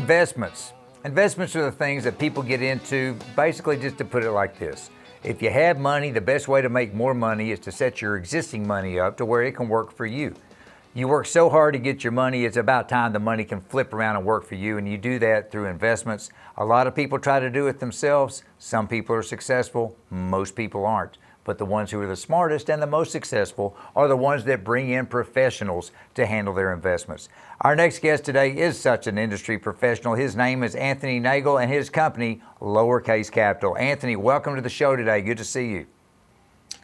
Investments. Investments are the things that people get into, basically just to put it like this. If you have money, the best way to make more money is to set your existing money up to where it can work for you. You work so hard to get your money, it's about time the money can flip around and work for you, and you do that through investments. A lot of people try to do it themselves. Some people are successful, most people aren't. But the ones who are the smartest and the most successful are the ones that bring in professionals to handle their investments. Our next guest today is such an industry professional. His name is Anthony Nagel and his company, Lowercase Capital. Anthony, welcome to the show today. Good to see you.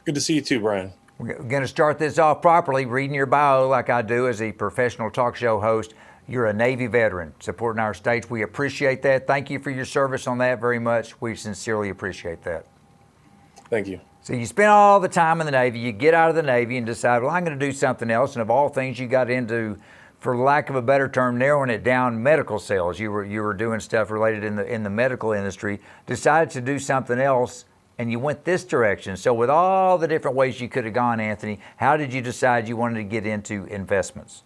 Good to see you too, Bryan. We're going to start this off properly, reading your bio like I do as a professional talk show host. You're a Navy veteran supporting our states. We appreciate that. Thank you for your service on that very much. We sincerely appreciate that. Thank you. So you spend all the time in the Navy, you get out of the Navy and decide, well, I'm going to do something else. And of all things, you got into, for lack of a better term, narrowing it down, medical sales. You were doing stuff related in the medical industry, decided to do something else, and you went this direction. So with all the different ways you could have gone, Anthony, how did you decide you wanted to get into investments?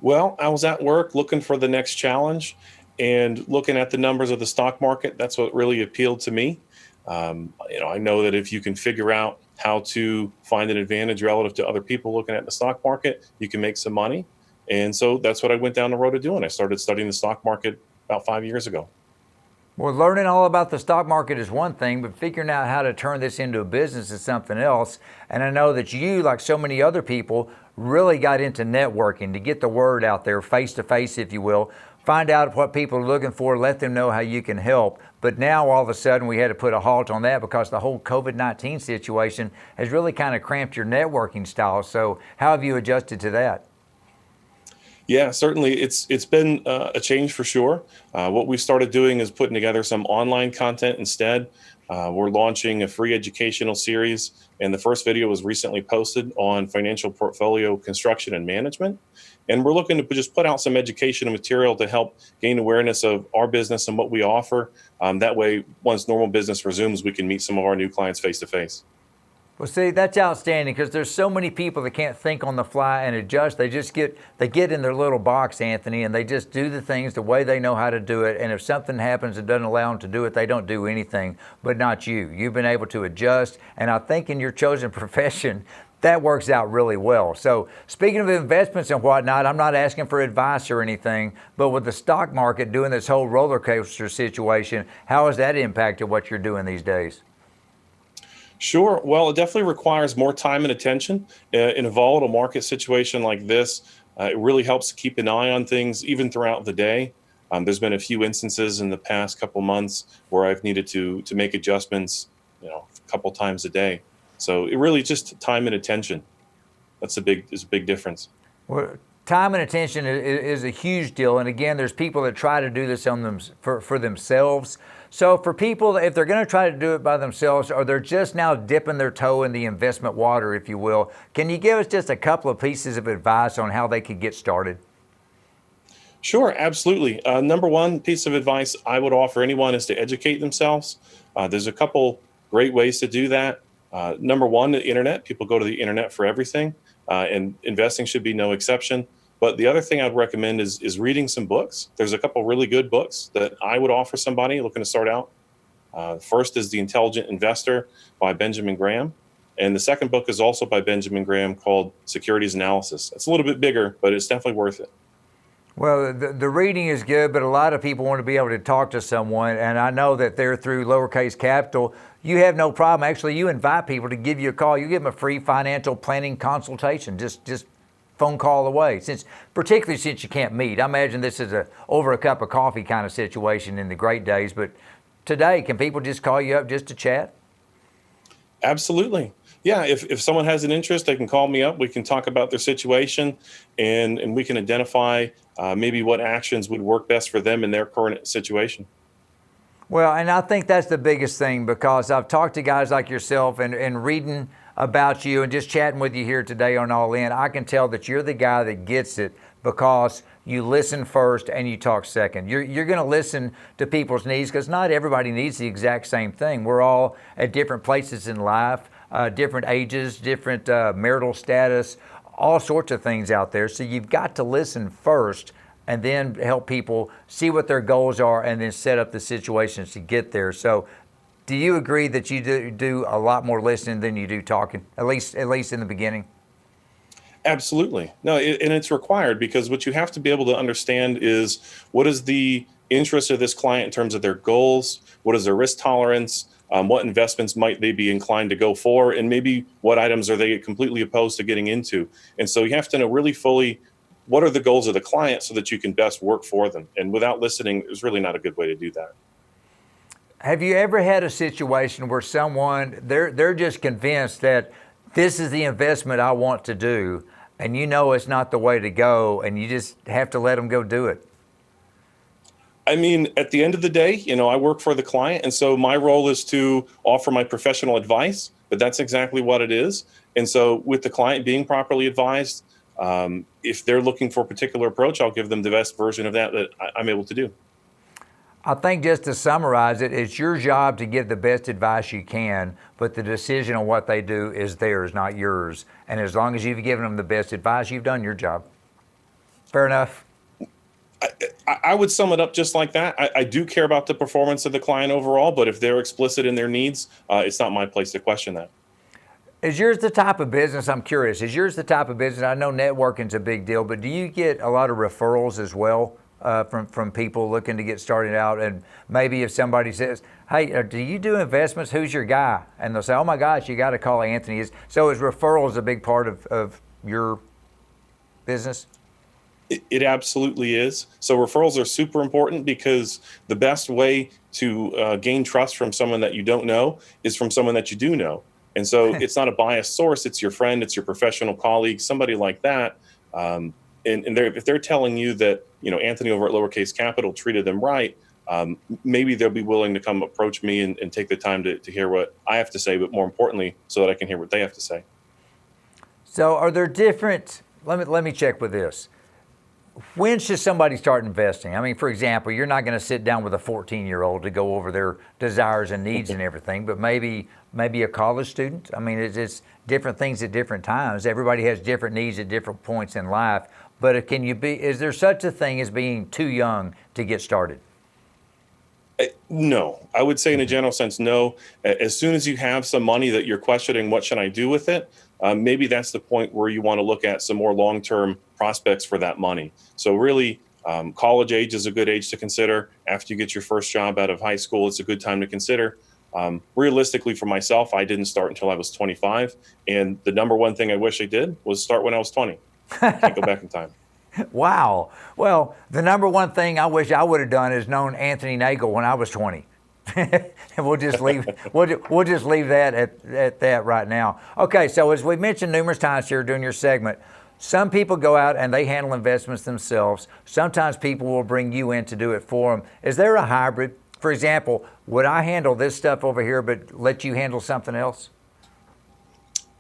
Well, I was at work looking for the next challenge and looking at the numbers of the stock market. That's what really appealed to me. I know that if you can figure out how to find an advantage relative to other people looking at the stock market, you can make some money. And so that's what I went down the road of doing. I started studying the stock market about 5 years ago. Well, learning all about the stock market is one thing, but figuring out how to turn this into a business is something else. And I know that you, like so many other people, really got into networking to get the word out there, face to face, if you will. Find out what people are looking for, let them know how you can help. But now all of a sudden we had to put a halt on that because the whole COVID-19 situation has really kind of cramped your networking style. So how have you adjusted to that? Yeah, certainly it's been a change for sure. What we started doing is putting together some online content instead. We're launching a free educational series, and the first video was recently posted on financial portfolio construction and management. And we're looking to just put out some educational material to help gain awareness of our business and what we offer. That way, once normal business resumes, we can meet some of our new clients face to face. Well, see, that's outstanding because there's so many people that can't think on the fly and adjust. They get in their little box, Anthony, and they just do the things the way they know how to do it. And if something happens that doesn't allow them to do it, they don't do anything, but not you. You've been able to adjust. And I think in your chosen profession, that works out really well. So speaking of investments and whatnot, I'm not asking for advice or anything, but with the stock market doing this whole roller coaster situation, how has that impacted what you're doing these days? Sure. Well, it definitely requires more time and attention in a volatile market situation like this. It really helps to keep an eye on things even throughout the day. There's been a few instances in the past couple months where I've needed to make adjustments, a couple times a day. So it really just time and attention. That's a big difference. Well, time and attention is a huge deal. And again, there's people that try to do this on them for themselves. So for people, if they're going to try to do it by themselves, or they're just now dipping their toe in the investment water, if you will, can you give us just a couple of pieces of advice on how they could get started? Sure, absolutely. Number one piece of advice I would offer anyone is to educate themselves. There's a couple great ways to do that. Number one, the internet. People go to the internet for everything, and investing should be no exception. But the other thing I'd recommend is reading some books. There's a couple really good books that I would offer somebody looking to start out. First is The Intelligent Investor by Benjamin Graham. And the second book is also by Benjamin Graham called Securities Analysis. It's a little bit bigger, but it's definitely worth it. Well, the reading is good, but a lot of people want to be able to talk to someone. And I know that they're through Lowercase Capital. You have no problem. Actually, you invite people to give you a call. You give them a free financial planning consultation. Just phone call away, particularly since you can't meet. I imagine this is over a cup of coffee kind of situation in the great days, but today, can people just call you up just to chat? Absolutely. Yeah, if someone has an interest, they can call me up. We can talk about their situation, and we can identify maybe what actions would work best for them in their current situation. Well, and I think that's the biggest thing, because I've talked to guys like yourself and reading about you and just chatting with you here today on All In. I can tell that you're the guy that gets it because you listen first and you talk second. You're going to listen to people's needs, because not everybody needs the exact same thing. We're all at different places in life, different ages, different marital status, all sorts of things out there. So you've got to listen first and then help people see what their goals are and then set up the situations to get there. So do you agree that you do a lot more listening than you do talking, at least in the beginning? Absolutely. No, and it's required, because what you have to be able to understand is, what is the interest of this client in terms of their goals? What is their risk tolerance? What investments might they be inclined to go for? And maybe what items are they completely opposed to getting into? And so you have to know really fully what are the goals of the client so that you can best work for them. And without listening, there's really not a good way to do that. Have you ever had a situation where someone, they're just convinced that this is the investment I want to do, and you know it's not the way to go, and you just have to let them go do it? I mean, at the end of the day, I work for the client. And so my role is to offer my professional advice, but that's exactly what it is. And so with the client being properly advised, if they're looking for a particular approach, I'll give them the best version of that I'm able to do. I think, just to summarize it, it's your job to give the best advice you can, but the decision on what they do is theirs, not yours. And as long as you've given them the best advice, you've done your job. Fair enough? I would sum it up just like that. I do care about the performance of the client overall, but if they're explicit in their needs, it's not my place to question that. Is yours the type of business, I'm curious, is yours the type of business, I know networking's a big deal, but do you get a lot of referrals as well? From people looking to get started out? And maybe if somebody says, hey, do you do investments? Who's your guy? And they'll say, oh my gosh, you got to call Anthony. So is referrals a big part of your business? It absolutely is. So referrals are super important, because the best way to gain trust from someone that you don't know is from someone that you do know. And so it's not a biased source. It's your friend, it's your professional colleague, somebody like that. And if they're telling you that, Anthony over at Lowercase Capital treated them right, maybe they'll be willing to come approach me and take the time to hear what I have to say, but more importantly, so that I can hear what they have to say. So are there different, let me check with this. When should somebody start investing? I mean, for example, you're not going to sit down with a 14-year-old to go over their desires and needs and everything, but maybe a college student. I mean, it's different things at different times. Everybody has different needs at different points in life. But is there such a thing as being too young to get started? No, I would say in a general sense, no. As soon as you have some money that you're questioning, what should I do with it? Maybe that's the point where you want to look at some more long-term prospects for that money. So really, college age is a good age to consider. After you get your first job out of high school, it's a good time to consider. Realistically, for myself, I didn't start until I was 25. And the number one thing I wish I did was start when I was 20. Can't go back in time. Wow. Well, the number one thing I wish I would have done is known Anthony Nagel when I was 20. And we'll just leave that at that right now. Okay, so as we mentioned numerous times here during your segment, some people go out and they handle investments themselves. Sometimes people will bring you in to do it for them. Is there a hybrid? For example, would I handle this stuff over here but let you handle something else?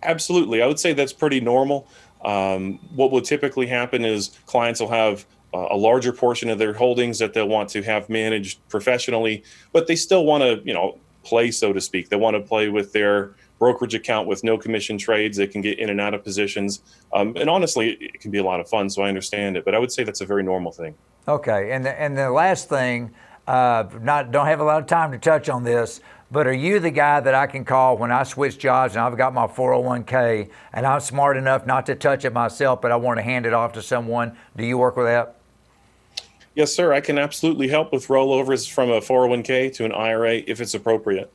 Absolutely. I would say that's pretty normal. What will typically happen is clients will have a larger portion of their holdings that they'll want to have managed professionally, but they still want to, play, so to speak. They want to play with their brokerage account with no commission trades. They can get in and out of positions. And honestly, it can be a lot of fun, so I understand it. But I would say that's a very normal thing. Okay. And the last thing, don't have a lot of time to touch on this, but are you the guy that I can call when I switch jobs and I've got my 401k and I'm smart enough not to touch it myself, but I want to hand it off to someone? Do you work with that? Yes, sir. I can absolutely help with rollovers from a 401k to an IRA if it's appropriate.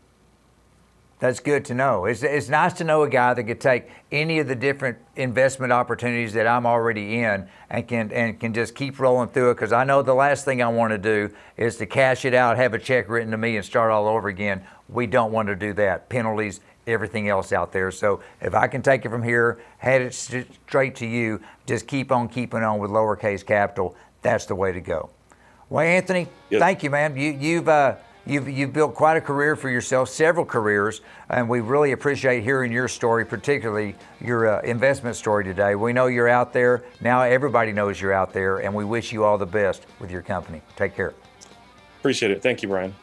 That's good to know. It's nice to know a guy that could take any of the different investment opportunities that I'm already in and can just keep rolling through it, because I know the last thing I want to do is to cash it out, have a check written to me, and start all over again. We don't want to do that. Penalties, everything else out there. So if I can take it from here, head it straight to you, just keep on keeping on with Lowercase Capital. That's the way to go. Well, Anthony, Thank you, man. You've built quite a career for yourself, several careers, and we really appreciate hearing your story, particularly your investment story today. We know you're out there. Now everybody knows you're out there, and we wish you all the best with your company. Take care. Appreciate it. Thank you, Bryan.